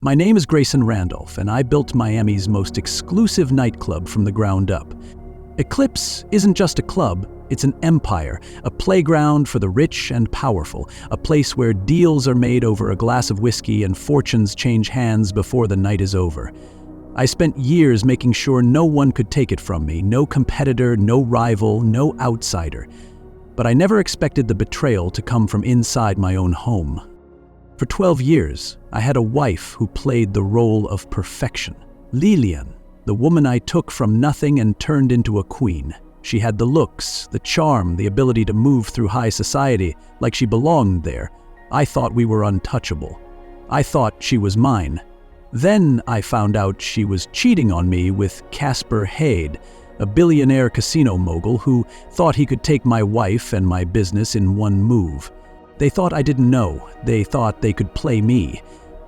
My name is Grayson Randolph, and I built Miami's most exclusive nightclub from the ground up. Eclipse isn't just a club, it's an empire, a playground for the rich and powerful, a place where deals are made over a glass of whiskey and fortunes change hands before the night is over. I spent years making sure no one could take it from me, no competitor, no rival, no outsider. But I never expected the betrayal to come from inside my own home. For 12 years, I had a wife who played the role of perfection. Lilian, the woman I took from nothing and turned into a queen. She had the looks, the charm, the ability to move through high society like she belonged there. I thought we were untouchable. I thought she was mine. Then I found out she was cheating on me with Casper Haid, a billionaire casino mogul who thought he could take my wife and my business in one move. They thought I didn't know. They thought they could play me.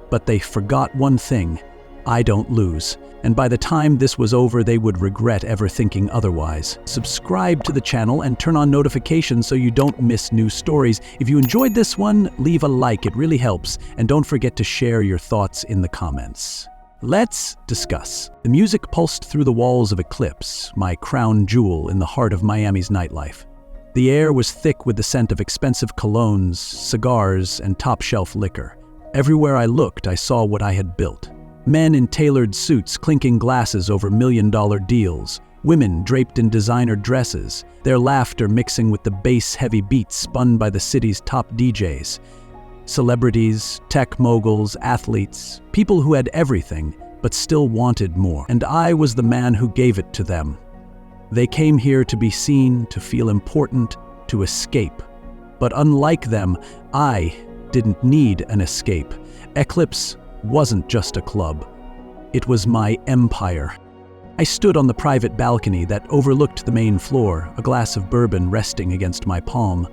But they forgot one thing. I don't lose. And by the time this was over, they would regret ever thinking otherwise. Subscribe to the channel and turn on notifications so you don't miss new stories. If you enjoyed this one, leave a like, it really helps. And don't forget to share your thoughts in the comments. Let's discuss. The music pulsed through the walls of Eclipse, my crown jewel in the heart of Miami's nightlife. The air was thick with the scent of expensive colognes, cigars, and top-shelf liquor. Everywhere I looked, I saw what I had built. Men in tailored suits clinking glasses over million-dollar deals. Women draped in designer dresses, their laughter mixing with the bass-heavy beats spun by the city's top DJs. Celebrities, tech moguls, athletes, people who had everything, but still wanted more. And I was the man who gave it to them. They came here to be seen, to feel important, to escape. But unlike them, I didn't need an escape. Eclipse wasn't just a club. It was my empire. I stood on the private balcony that overlooked the main floor, a glass of bourbon resting against my palm.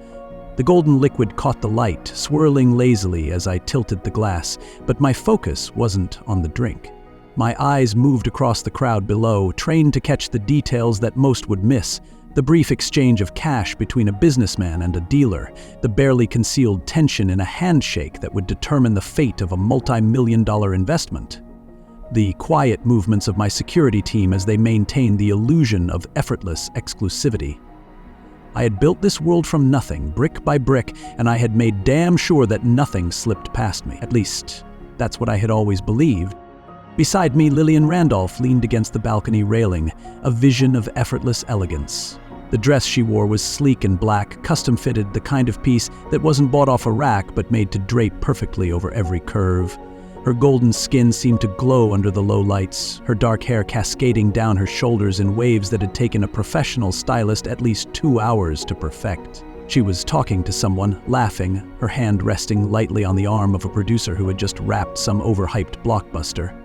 The golden liquid caught the light, swirling lazily as I tilted the glass, but my focus wasn't on the drink. My eyes moved across the crowd below, trained to catch the details that most would miss. The brief exchange of cash between a businessman and a dealer, the barely concealed tension in a handshake that would determine the fate of a multi-million-dollar investment. The quiet movements of my security team as they maintained the illusion of effortless exclusivity. I had built this world from nothing, brick by brick, and I had made damn sure that nothing slipped past me. At least, that's what I had always believed. Beside me, Lilian Randolph leaned against the balcony railing, a vision of effortless elegance. The dress she wore was sleek and black, custom-fitted, the kind of piece that wasn't bought off a rack but made to drape perfectly over every curve. Her golden skin seemed to glow under the low lights, her dark hair cascading down her shoulders in waves that had taken a professional stylist at least 2 hours to perfect. She was talking to someone, laughing, her hand resting lightly on the arm of a producer who had just wrapped some overhyped blockbuster.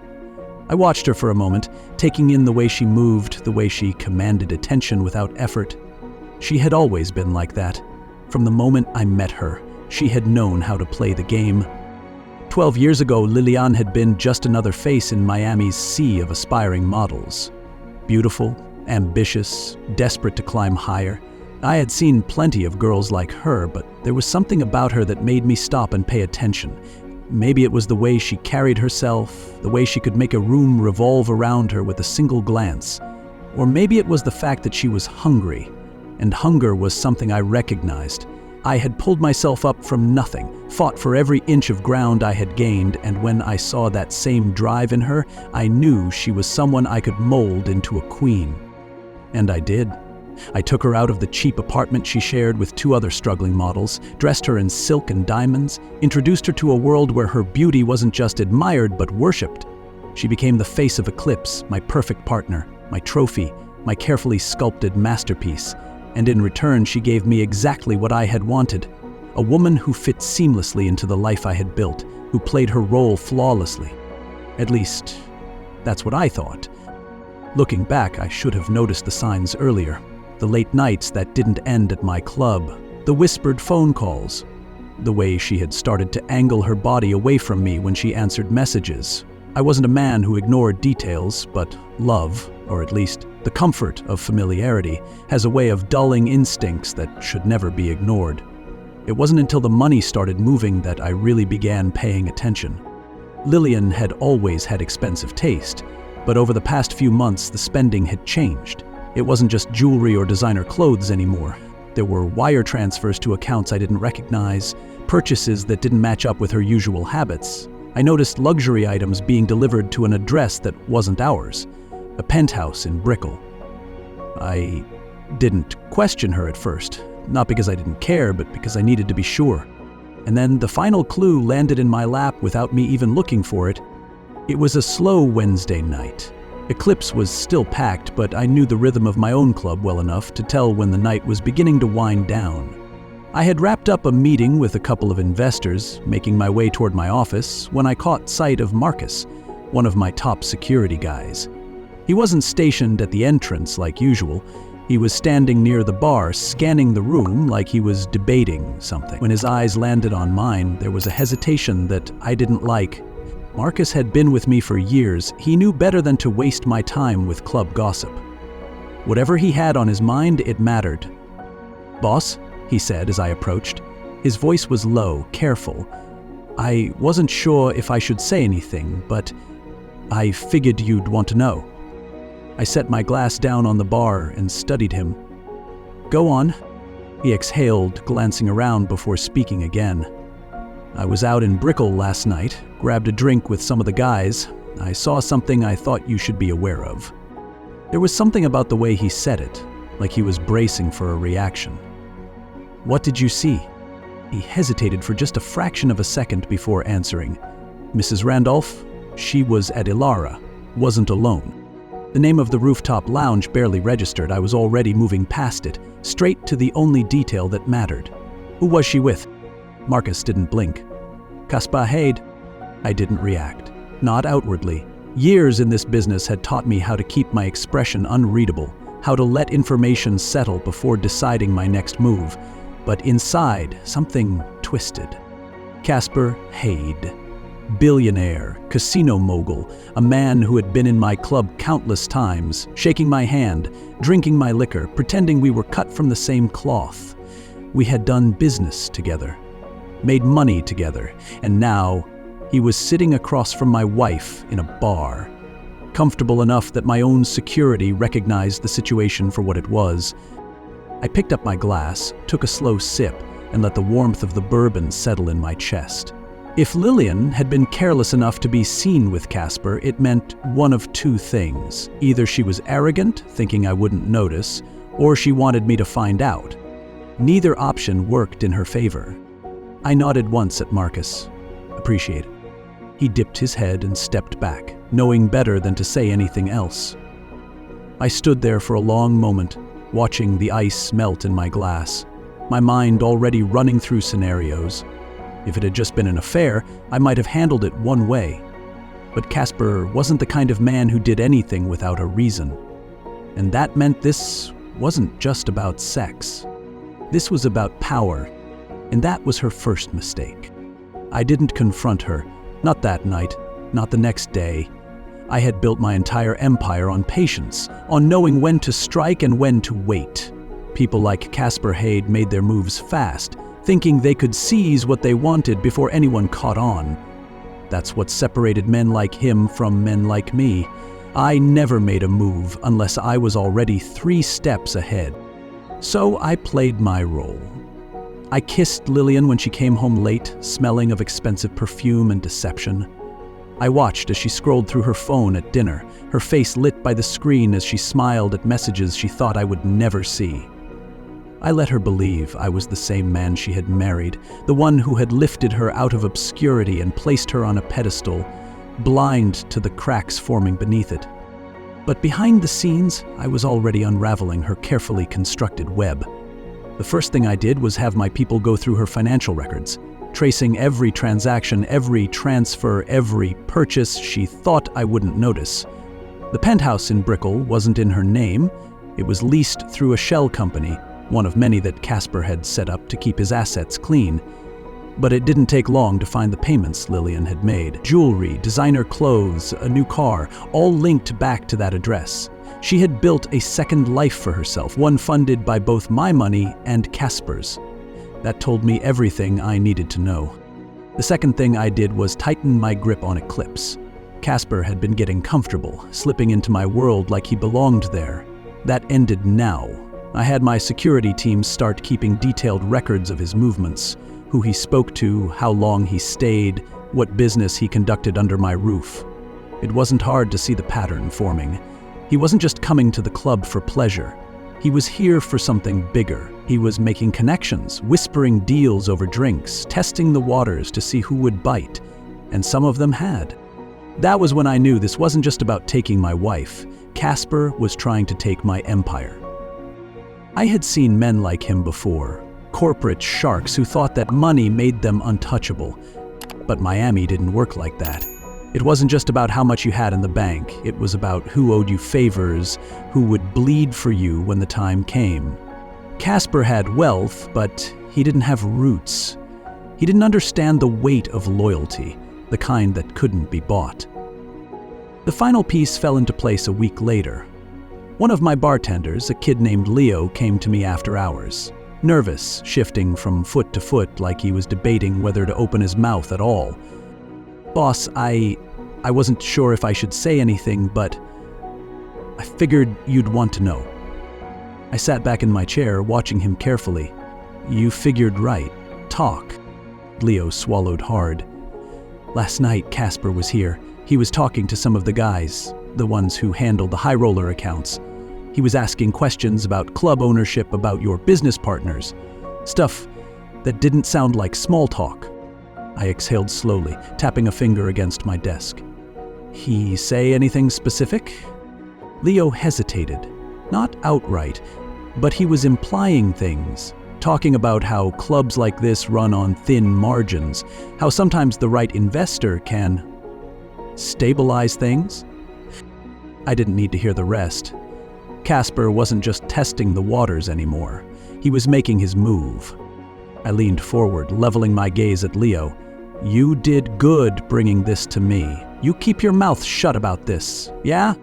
I watched her for a moment, taking in the way she moved, the way she commanded attention without effort. She had always been like that. From the moment I met her, she had known how to play the game. 12 years ago, Lilian had been just another face in Miami's sea of aspiring models. Beautiful, ambitious, desperate to climb higher. I had seen plenty of girls like her, but there was something about her that made me stop and pay attention. Maybe it was the way she carried herself, the way she could make a room revolve around her with a single glance. Or maybe it was the fact that she was hungry, and hunger was something I recognized. I had pulled myself up from nothing, fought for every inch of ground I had gained, and when I saw that same drive in her, I knew she was someone I could mold into a queen. And I did. I took her out of the cheap apartment she shared with 2 other struggling models, dressed her in silk and diamonds, introduced her to a world where her beauty wasn't just admired but worshipped. She became the face of Eclipse, my perfect partner, my trophy, my carefully sculpted masterpiece. And in return, she gave me exactly what I had wanted. A woman who fit seamlessly into the life I had built, who played her role flawlessly. At least, that's what I thought. Looking back, I should have noticed the signs earlier. The late nights that didn't end at my club, the whispered phone calls, the way she had started to angle her body away from me when she answered messages. I wasn't a man who ignored details, but love, or at least the comfort of familiarity, has a way of dulling instincts that should never be ignored. It wasn't until the money started moving that I really began paying attention. Lillian had always had expensive taste, but over the past few months the spending had changed. It wasn't just jewelry or designer clothes anymore. There were wire transfers to accounts I didn't recognize, purchases that didn't match up with her usual habits. I noticed luxury items being delivered to an address that wasn't ours, a penthouse in Brickell. I didn't question her at first, not because I didn't care, but because I needed to be sure. And then the final clue landed in my lap without me even looking for it. It was a slow Wednesday night. Eclipse was still packed, but I knew the rhythm of my own club well enough to tell when the night was beginning to wind down. I had wrapped up a meeting with a couple of investors, making my way toward my office, when I caught sight of Marcus, one of my top security guys. He wasn't stationed at the entrance like usual. He was standing near the bar, scanning the room like he was debating something. When his eyes landed on mine, there was a hesitation that I didn't like. Marcus had been with me for years. He knew better than to waste my time with club gossip. Whatever he had on his mind, it mattered. "Boss," he said as I approached. His voice was low, careful. I wasn't sure if I should say anything, but I figured you'd want to know. I set my glass down on the bar and studied him. "Go on," he exhaled, glancing around before speaking again. "I was out in Brickell last night, grabbed a drink with some of the guys. I saw something I thought you should be aware of." There was something about the way he said it, like he was bracing for a reaction. "What did you see?" He hesitated for just a fraction of a second before answering. "Mrs. Randolph, she was at Ilara, wasn't alone." The name of the rooftop lounge barely registered. I was already moving past it, straight to the only detail that mattered. "Who was she with?" Marcus didn't blink. "Caspar Haid." I didn't react. Not outwardly. Years in this business had taught me how to keep my expression unreadable, how to let information settle before deciding my next move. But inside, something twisted. Caspar Haid. Billionaire, casino mogul, a man who had been in my club countless times, shaking my hand, drinking my liquor, pretending we were cut from the same cloth. We had done business together, made money together, and now he was sitting across from my wife in a bar, comfortable enough that my own security recognized the situation for what it was. I picked up my glass, took a slow sip, and let the warmth of the bourbon settle in my chest. If Lillian had been careless enough to be seen with Caspar, it meant one of two things. Either she was arrogant, thinking I wouldn't notice, or she wanted me to find out. Neither option worked in her favor. I nodded once at Marcus. "Appreciate it." He dipped his head and stepped back, knowing better than to say anything else. I stood there for a long moment, watching the ice melt in my glass, my mind already running through scenarios. If it had just been an affair, I might have handled it one way. But Caspar wasn't the kind of man who did anything without a reason. And that meant this wasn't just about sex. This was about power, and that was her first mistake. I didn't confront her, not that night, not the next day. I had built my entire empire on patience, on knowing when to strike and when to wait. People like Caspar Haid made their moves fast, thinking they could seize what they wanted before anyone caught on. That's what separated men like him from men like me. I never made a move unless I was already 3 steps ahead. So I played my role. I kissed Lillian when she came home late, smelling of expensive perfume and deception. I watched as she scrolled through her phone at dinner, her face lit by the screen as she smiled at messages she thought I would never see. I let her believe I was the same man she had married, the one who had lifted her out of obscurity and placed her on a pedestal, blind to the cracks forming beneath it. But behind the scenes, I was already unraveling her carefully constructed web. The first thing I did was have my people go through her financial records, tracing every transaction, every transfer, every purchase she thought I wouldn't notice. The penthouse in Brickell wasn't in her name. It was leased through a shell company, one of many that Caspar had set up to keep his assets clean. But it didn't take long to find the payments Lillian had made. Jewelry, designer clothes, a new car, all linked back to that address. She had built a second life for herself, one funded by both my money and Caspar's. That told me everything I needed to know. The second thing I did was tighten my grip on Eclipse. Casper had been getting comfortable, slipping into my world like he belonged there. That ended now. I had my security team start keeping detailed records of his movements, who he spoke to, how long he stayed, what business he conducted under my roof. It wasn't hard to see the pattern forming. He wasn't just coming to the club for pleasure. He was here for something bigger. He was making connections, whispering deals over drinks, testing the waters to see who would bite, and some of them had. That was when I knew this wasn't just about taking my wife. Casper was trying to take my empire. I had seen men like him before, corporate sharks who thought that money made them untouchable. But Miami didn't work like that. It wasn't just about how much you had in the bank. It was about who owed you favors, who would bleed for you when the time came. Casper had wealth, but he didn't have roots. He didn't understand the weight of loyalty, the kind that couldn't be bought. The final piece fell into place a week later. One of my bartenders, a kid named Leo, came to me after hours, nervous, shifting from foot to foot like he was debating whether to open his mouth at all. "Boss, I wasn't sure if I should say anything, but I figured you'd want to know." I sat back in my chair, watching him carefully. "You figured right. Talk." Leo swallowed hard. "Last night, Casper was here. He was talking to some of the guys, the ones who handled the high roller accounts. He was asking questions about club ownership, about your business partners. Stuff that didn't sound like small talk." I exhaled slowly, tapping a finger against my desk. "He say anything specific?" Leo hesitated. Not outright, but he was implying things, talking about how clubs like this run on thin margins, how sometimes the right investor can stabilize things. I didn't need to hear the rest. Casper wasn't just testing the waters anymore. He was making his move. I leaned forward, leveling my gaze at Leo. "You did good bringing this to me. You keep your mouth shut about this, yeah?"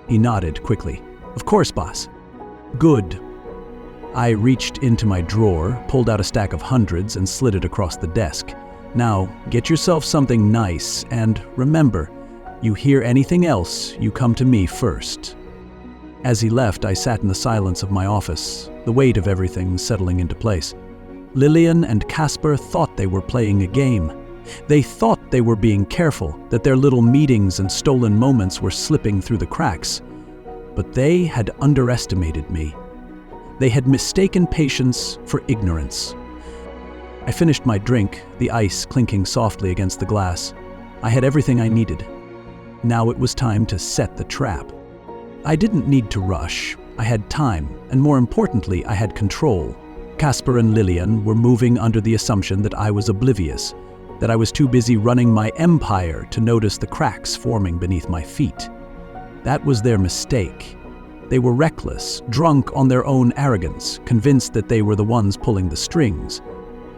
He nodded quickly. "Of course, boss." "Good." I reached into my drawer, pulled out a stack of hundreds, and slid it across the desk. "Now, get yourself something nice, and remember, you hear anything else, you come to me first." As he left, I sat in the silence of my office, the weight of everything settling into place. Lillian and Casper thought they were playing a game. They thought they were being careful, that their little meetings and stolen moments were slipping through the cracks. But they had underestimated me. They had mistaken patience for ignorance. I finished my drink, the ice clinking softly against the glass. I had everything I needed. Now it was time to set the trap. I didn't need to rush. I had time, and more importantly, I had control. Casper and Lillian were moving under the assumption that I was oblivious, that I was too busy running my empire to notice the cracks forming beneath my feet. That was their mistake. They were reckless, drunk on their own arrogance, convinced that they were the ones pulling the strings.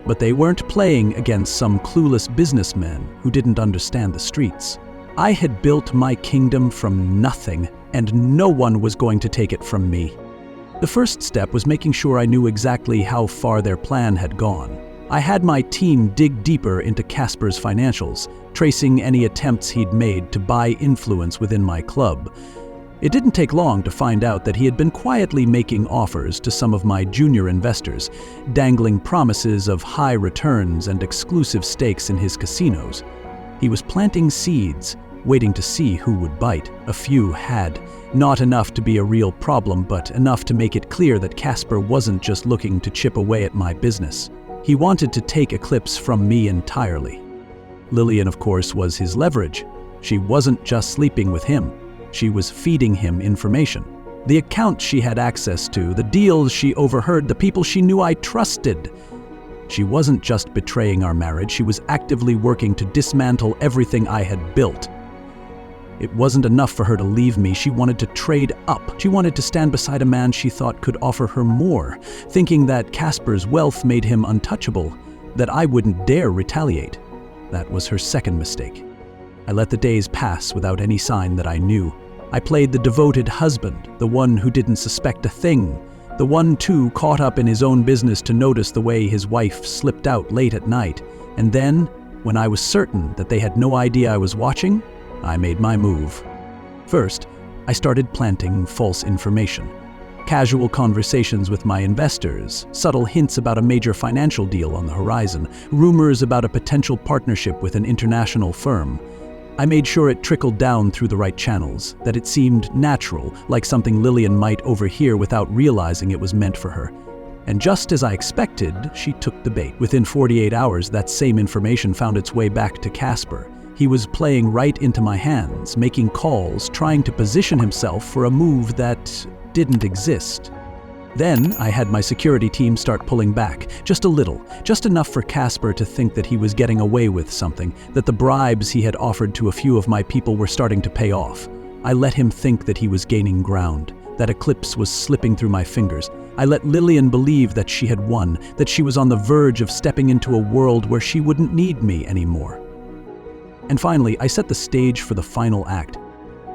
But they weren't playing against some clueless businessmen who didn't understand the streets. I had built my kingdom from nothing, and no one was going to take it from me. The first step was making sure I knew exactly how far their plan had gone. I had my team dig deeper into Casper's financials, tracing any attempts he'd made to buy influence within my club. It didn't take long to find out that he had been quietly making offers to some of my junior investors, dangling promises of high returns and exclusive stakes in his casinos. He was planting seeds, waiting to see who would bite. A few had. Not enough to be a real problem, but enough to make it clear that Casper wasn't just looking to chip away at my business. He wanted to take Eclipse from me entirely. Lillian, of course, was his leverage. She wasn't just sleeping with him. She was feeding him information. The accounts she had access to, the deals she overheard, the people she knew I trusted. She wasn't just betraying our marriage, she was actively working to dismantle everything I had built. It wasn't enough for her to leave me. She wanted to trade up. She wanted to stand beside a man she thought could offer her more, thinking that Casper's wealth made him untouchable, that I wouldn't dare retaliate. That was her second mistake. I let the days pass without any sign that I knew. I played the devoted husband, the one who didn't suspect a thing, the one too caught up in his own business to notice the way his wife slipped out late at night. And then When I was certain that they had no idea I was watching, I made my move. First, I started planting false information. Casual conversations with my investors, subtle hints about a major financial deal on the horizon, rumors about a potential partnership with an international firm. I made sure it trickled down through the right channels, that it seemed natural, like something Lillian might overhear without realizing it was meant for her. And just as I expected, she took the bait. Within 48 hours, that same information found its way back to Casper. He was playing right into my hands, making calls, trying to position himself for a move that didn't exist. Then I had my security team start pulling back, just a little, just enough for Casper to think that he was getting away with something, that the bribes he had offered to a few of my people were starting to pay off. I let him think that he was gaining ground, that Eclipse was slipping through my fingers. I let Lillian believe that she had won, that she was on the verge of stepping into a world where she wouldn't need me anymore. And finally, I set the stage for the final act.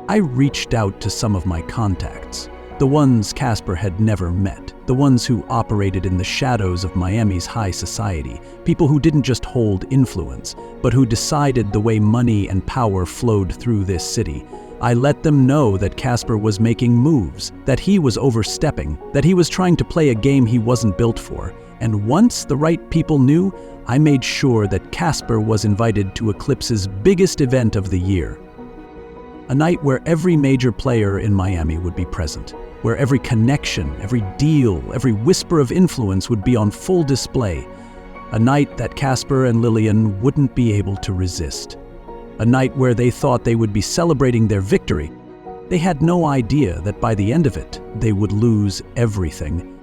I reached out to some of my contacts. The ones Casper had never met, the ones who operated in the shadows of Miami's high society, people who didn't just hold influence, but who decided the way money and power flowed through this city. I let them know that Casper was making moves, that he was overstepping, that he was trying to play a game he wasn't built for. And once the right people knew, I made sure that Casper was invited to Eclipse's biggest event of the year. A night where every major player in Miami would be present, where every connection, every deal, every whisper of influence would be on full display. A night that Casper and Lillian wouldn't be able to resist. A night where they thought they would be celebrating their victory. They had no idea that by the end of it, they would lose everything.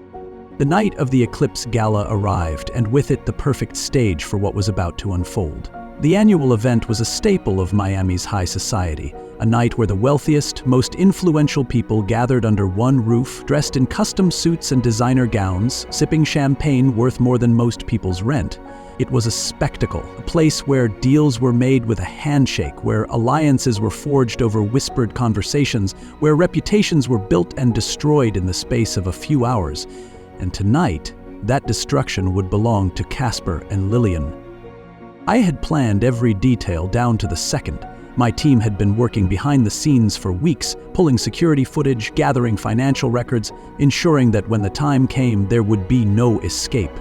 The night of the Eclipse Gala arrived, and with it the perfect stage for what was about to unfold. The annual event was a staple of Miami's high society, a night where the wealthiest, most influential people gathered under one roof, dressed in custom suits and designer gowns, sipping champagne worth more than most people's rent. It was a spectacle, a place where deals were made with a handshake, where alliances were forged over whispered conversations, where reputations were built and destroyed in the space of a few hours. And tonight, that destruction would belong to Casper and Lillian. I had planned every detail down to the second. My team had been working behind the scenes for weeks, pulling security footage, gathering financial records, ensuring that when the time came, there would be no escape.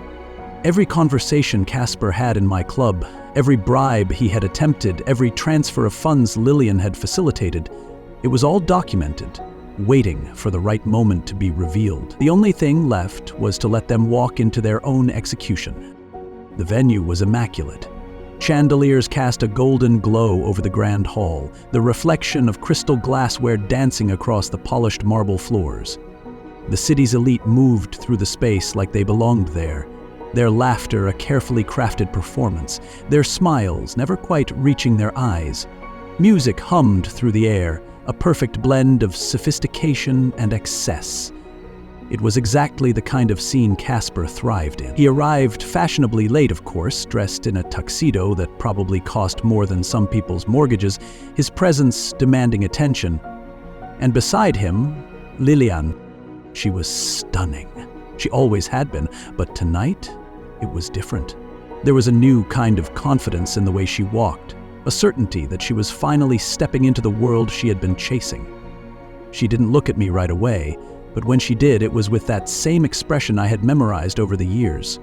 Every conversation Casper had in my club, every bribe he had attempted, every transfer of funds Lillian had facilitated, it was all documented, waiting for the right moment to be revealed. The only thing left was to let them walk into their own execution. The venue was immaculate. Chandeliers cast a golden glow over the grand hall, the reflection of crystal glassware dancing across the polished marble floors. The city's elite moved through the space like they belonged there, their laughter a carefully crafted performance, their smiles never quite reaching their eyes. Music hummed through the air, a perfect blend of sophistication and excess. It was exactly the kind of scene Casper thrived in. He arrived fashionably late, of course, dressed in a tuxedo that probably cost more than some people's mortgages, his presence demanding attention. And beside him, Lillian. She was stunning. She always had been, but tonight, it was different. There was a new kind of confidence in the way she walked, a certainty that she was finally stepping into the world she had been chasing. She didn't look at me right away, but when she did, it was with that same expression I had memorized over the years.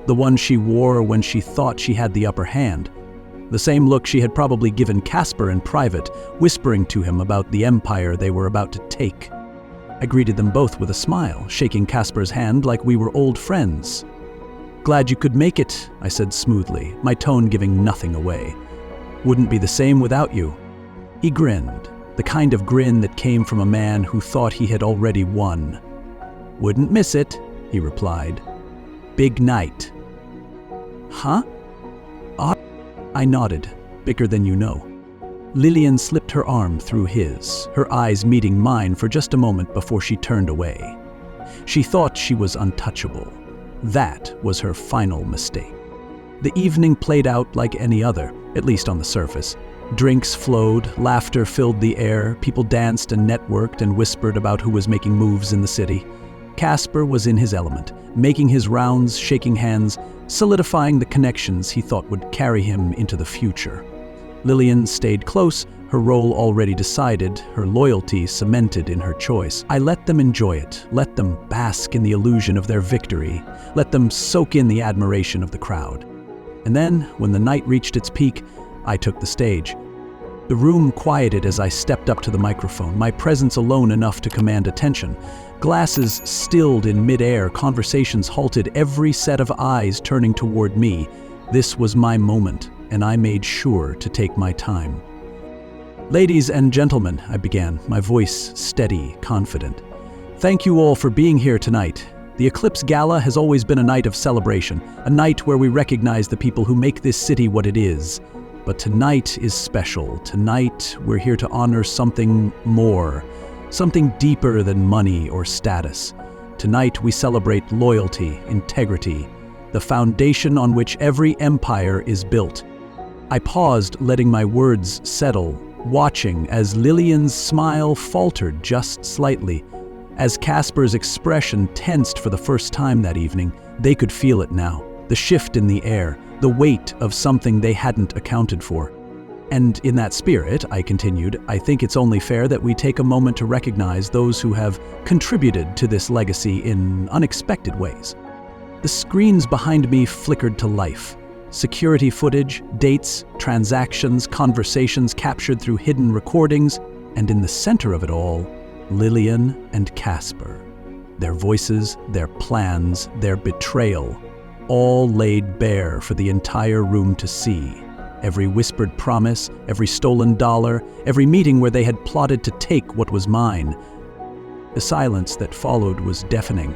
The one she wore when she thought she had the upper hand. The same look she had probably given Casper in private, whispering to him about the empire they were about to take. I greeted them both with a smile, shaking Casper's hand like we were old friends. "Glad you could make it," I said smoothly, my tone giving nothing away. "Wouldn't be the same without you." He grinned, the kind of grin that came from a man who thought he had already won. "Wouldn't miss it," he replied. "Big night." "Huh?" I nodded, bigger than you know. Lillian slipped her arm through his, her eyes meeting mine for just a moment before she turned away. She thought she was untouchable. That was her final mistake. The evening played out like any other, at least on the surface. Drinks flowed, laughter filled the air, people danced and networked and whispered about who was making moves in the city. Casper was in his element, making his rounds, shaking hands, solidifying the connections he thought would carry him into the future. Lillian stayed close, her role already decided, her loyalty cemented in her choice. I let them enjoy it, let them bask in the illusion of their victory, let them soak in the admiration of the crowd. And then, when the night reached its peak, I took the stage. The room quieted as I stepped up to the microphone, my presence alone enough to command attention. Glasses stilled in midair, conversations halted, every set of eyes turning toward me. This was my moment, and I made sure to take my time. "Ladies and gentlemen," I began, my voice steady, confident. "Thank you all for being here tonight. The Eclipse Gala has always been a night of celebration, a night where we recognize the people who make this city what it is. But tonight is special. Tonight, we're here to honor something more, something deeper than money or status. Tonight, we celebrate loyalty, integrity, the foundation on which every empire is built." I paused, letting my words settle, watching as Lillian's smile faltered just slightly. As Casper's expression tensed for the first time that evening, they could feel it now, the shift in the air, the weight of something they hadn't accounted for. "And in that spirit," I continued, "I think it's only fair that we take a moment to recognize those who have contributed to this legacy in unexpected ways." The screens behind me flickered to life. Security footage, dates, transactions, conversations captured through hidden recordings, and in the center of it all, Lillian and Casper. Their voices, their plans, their betrayal, all laid bare for the entire room to see. Every whispered promise, every stolen dollar, every meeting where they had plotted to take what was mine. The silence that followed was deafening.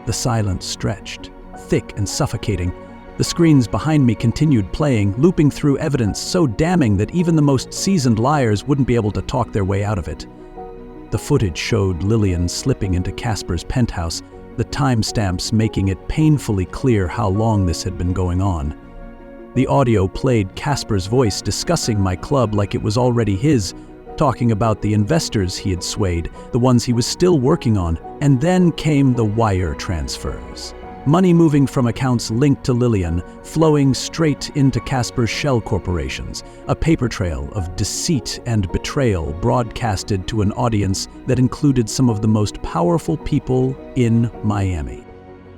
The silence stretched, thick and suffocating. The screens behind me continued playing, looping through evidence so damning that even the most seasoned liars wouldn't be able to talk their way out of it. The footage showed Lillian slipping into Casper's penthouse, the timestamps making it painfully clear how long this had been going on. The audio played Casper's voice discussing my club like it was already his, talking about the investors he had swayed, the ones he was still working on, and then came the wire transfers. Money moving from accounts linked to Lillian, flowing straight into Casper's shell corporations, a paper trail of deceit and betrayal broadcasted to an audience that included some of the most powerful people in Miami.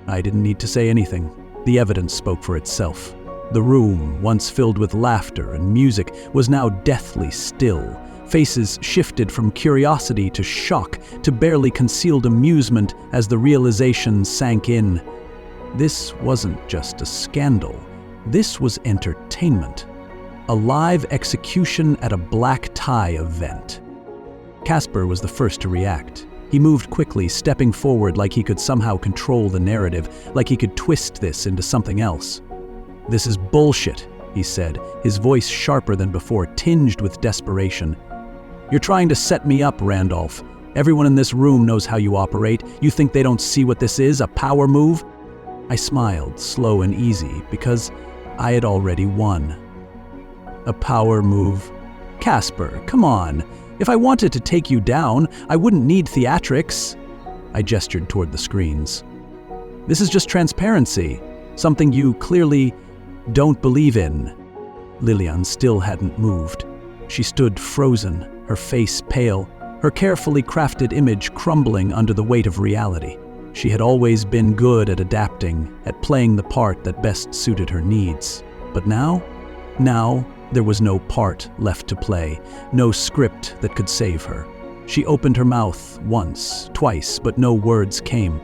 I didn't need to say anything. The evidence spoke for itself. The room, once filled with laughter and music, was now deathly still. Faces shifted from curiosity to shock to barely concealed amusement as the realization sank in. This wasn't just a scandal. This was entertainment. A live execution at a black tie event. Casper was the first to react. He moved quickly, stepping forward like he could somehow control the narrative, like he could twist this into something else. "This is bullshit," he said, his voice sharper than before, tinged with desperation. "You're trying to set me up, Randolph. Everyone in this room knows how you operate. You think they don't see what this is, a power move?" I smiled, slow and easy, because I had already won. "A power move? Casper, come on. If I wanted to take you down, I wouldn't need theatrics." I gestured toward the screens. "This is just transparency, something you clearly don't believe in." Lillian still hadn't moved. She stood frozen, her face pale, her carefully crafted image crumbling under the weight of reality. She had always been good at adapting, at playing the part that best suited her needs. But now there was no part left to play, no script that could save her. She opened her mouth once, twice, but no words came.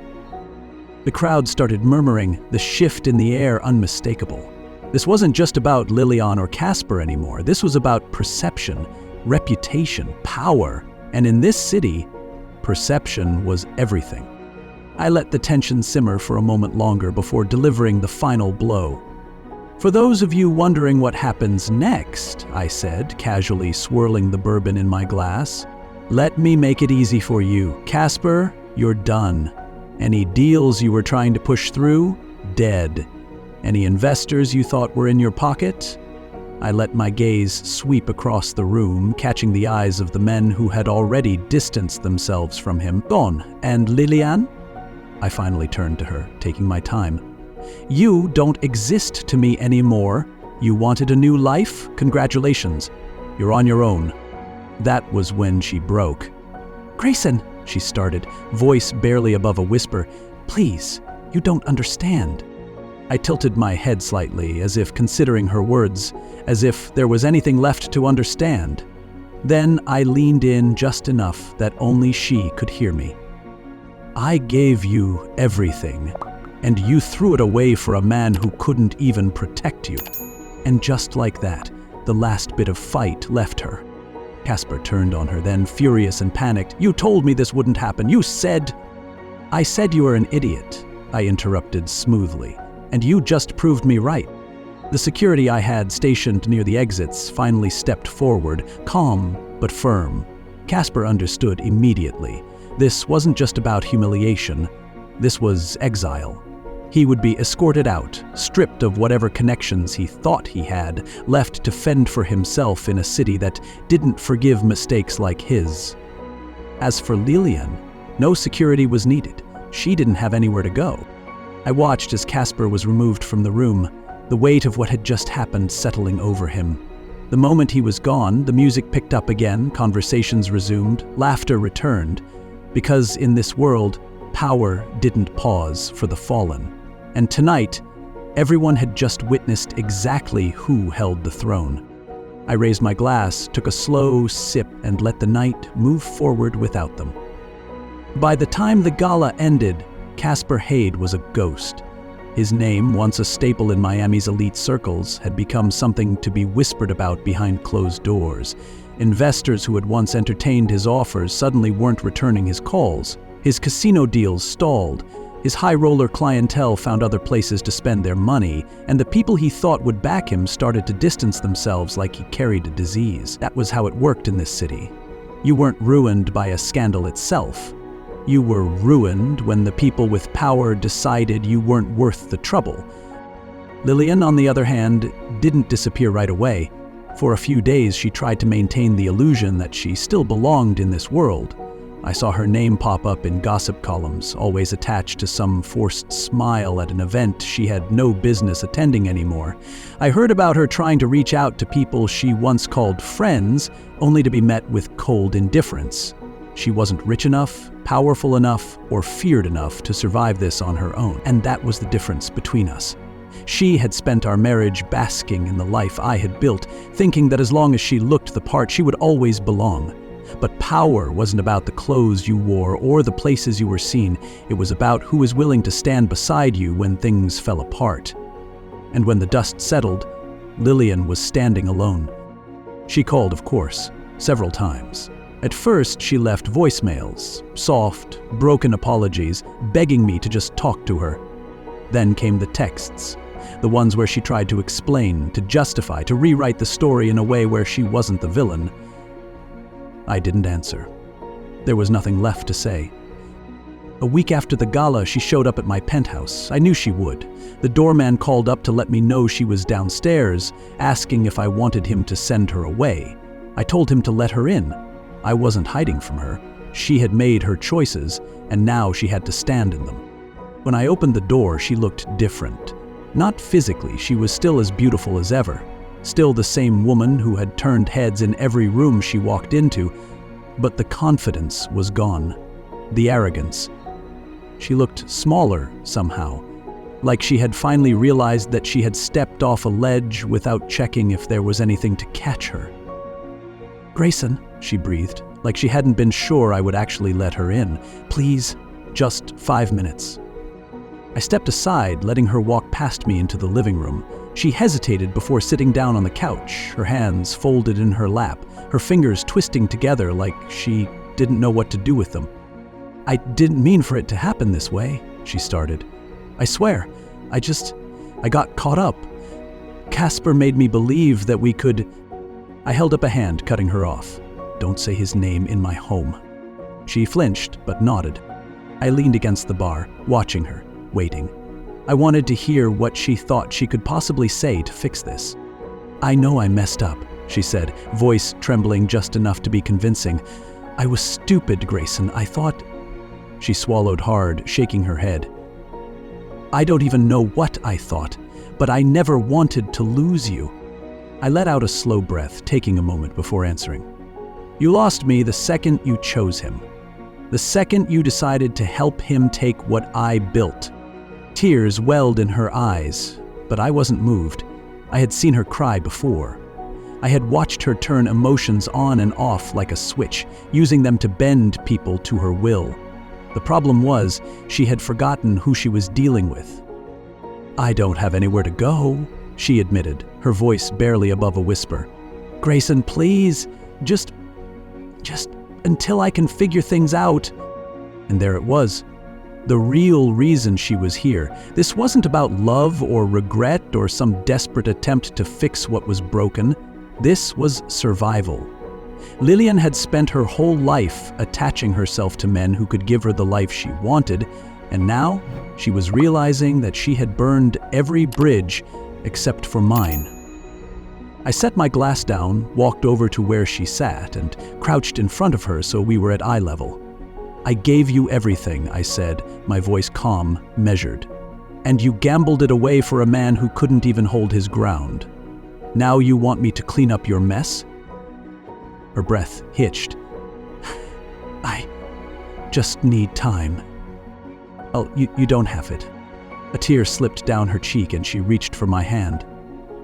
The crowd started murmuring, the shift in the air unmistakable. This wasn't just about Lillian or Casper anymore. This was about perception, reputation, power. And in this city, perception was everything. I let the tension simmer for a moment longer before delivering the final blow. "For those of you wondering what happens next," I said, casually swirling the bourbon in my glass, "let me make it easy for you. Casper, you're done. Any deals you were trying to push through? Dead. Any investors you thought were in your pocket?" I let my gaze sweep across the room, catching the eyes of the men who had already distanced themselves from him. "Gone. And Lillian?" I finally turned to her, taking my time. You don't exist to me anymore. You wanted a new life? Congratulations. You're on your own. That was when she broke. Grayson, she started, voice barely above a whisper. Please, you don't understand. I tilted my head slightly, as if considering her words, as if there was anything left to understand. Then I leaned in just enough that only she could hear me. I gave you everything, and you threw it away for a man who couldn't even protect you. And just like that, the last bit of fight left her. Casper turned on her, then furious and panicked. You told me this wouldn't happen. You said... I said you were an idiot, I interrupted smoothly, and you just proved me right. The security I had stationed near the exits finally stepped forward, calm but firm. Casper understood immediately. This wasn't just about humiliation. This was exile. He would be escorted out, stripped of whatever connections he thought he had, left to fend for himself in a city that didn't forgive mistakes like his. As for Lillian, no security was needed. She didn't have anywhere to go. I watched as Casper was removed from the room, the weight of what had just happened settling over him. The moment he was gone, the music picked up again, conversations resumed, laughter returned, because in this world, power didn't pause for the fallen. And tonight, everyone had just witnessed exactly who held the throne. I raised my glass, took a slow sip, and let the night move forward without them. By the time the gala ended, Casper Haid was a ghost. His name, once a staple in Miami's elite circles, had become something to be whispered about behind closed doors. Investors who had once entertained his offers suddenly weren't returning his calls. His casino deals stalled. His high-roller clientele found other places to spend their money, and the people he thought would back him started to distance themselves like he carried a disease. That was how it worked in this city. You weren't ruined by a scandal itself. You were ruined when the people with power decided you weren't worth the trouble. Lillian, on the other hand, didn't disappear right away. For a few days, she tried to maintain the illusion that she still belonged in this world. I saw her name pop up in gossip columns, always attached to some forced smile at an event she had no business attending anymore. I heard about her trying to reach out to people she once called friends, only to be met with cold indifference. She wasn't rich enough, powerful enough, or feared enough to survive this on her own, and that was the difference between us. She had spent our marriage basking in the life I had built, thinking that as long as she looked the part, she would always belong. But power wasn't about the clothes you wore or the places you were seen. It was about who was willing to stand beside you when things fell apart. And when the dust settled, Lillian was standing alone. She called, of course, several times. At first, she left voicemails, soft, broken apologies, begging me to just talk to her. Then came the texts, the ones where she tried to explain, to justify, to rewrite the story in a way where she wasn't the villain. I didn't answer. There was nothing left to say. A week after the gala, she showed up at my penthouse. I knew she would. The doorman called up to let me know she was downstairs, asking if I wanted him to send her away. I told him to let her in. I wasn't hiding from her. She had made her choices, and now she had to stand in them. When I opened the door, she looked different. Not physically, she was still as beautiful as ever. Still the same woman who had turned heads in every room she walked into, but the confidence was gone. The arrogance. She looked smaller somehow, like she had finally realized that she had stepped off a ledge without checking if there was anything to catch her. Grayson, she breathed, like she hadn't been sure I would actually let her in. Please, just 5 minutes. I stepped aside, letting her walk past me into the living room. She hesitated before sitting down on the couch, her hands folded in her lap, her fingers twisting together like she didn't know what to do with them. I didn't mean for it to happen this way, she started. I swear, I got caught up. Casper made me believe that we could... I held up a hand, cutting her off. Don't say his name in my home. She flinched, but nodded. I leaned against the bar, watching her, waiting. I wanted to hear what she thought she could possibly say to fix this. I know I messed up, she said, voice trembling just enough to be convincing. I was stupid, Grayson. I thought... She swallowed hard, shaking her head. I don't even know what I thought, but I never wanted to lose you. I let out a slow breath, taking a moment before answering. You lost me the second you chose him. The second you decided to help him take what I built. Tears welled in her eyes, but I wasn't moved. I had seen her cry before. I had watched her turn emotions on and off like a switch, using them to bend people to her will. The problem was, she had forgotten who she was dealing with. I don't have anywhere to go, she admitted, her voice barely above a whisper. Grayson, please, just until I can figure things out. And there it was. The real reason she was here. This wasn't about love or regret or some desperate attempt to fix what was broken. This was survival. Lillian had spent her whole life attaching herself to men who could give her the life she wanted, and now she was realizing that she had burned every bridge except for mine. I set my glass down, walked over to where she sat, and crouched in front of her so we were at eye level. I gave you everything, I said, my voice calm, measured. And you gambled it away for a man who couldn't even hold his ground. Now you want me to clean up your mess? Her breath hitched. I just need time. Oh, you don't have it. A tear slipped down her cheek and she reached for my hand.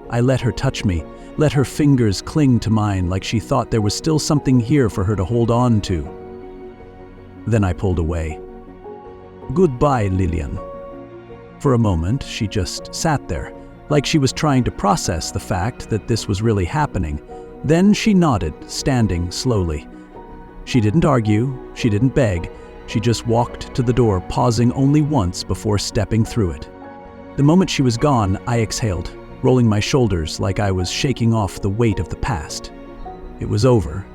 I let her touch me, let her fingers cling to mine like she thought there was still something here for her to hold on to. Then I pulled away. Goodbye, Lillian. For a moment, she just sat there, like she was trying to process the fact that this was really happening. Then she nodded, standing slowly. She didn't argue, she didn't beg, she just walked to the door, pausing only once before stepping through it. The moment she was gone, I exhaled, rolling my shoulders like I was shaking off the weight of the past. It was over.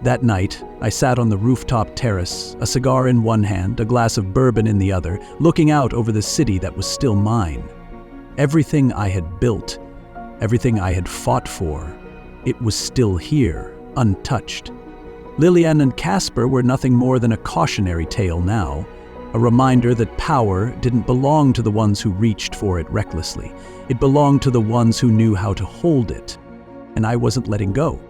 That night, I sat on the rooftop terrace, a cigar in one hand, a glass of bourbon in the other, looking out over the city that was still mine. Everything I had built, everything I had fought for, it was still here, untouched. Lillian and Casper were nothing more than a cautionary tale now, a reminder that power didn't belong to the ones who reached for it recklessly. It belonged to the ones who knew how to hold it, and I wasn't letting go.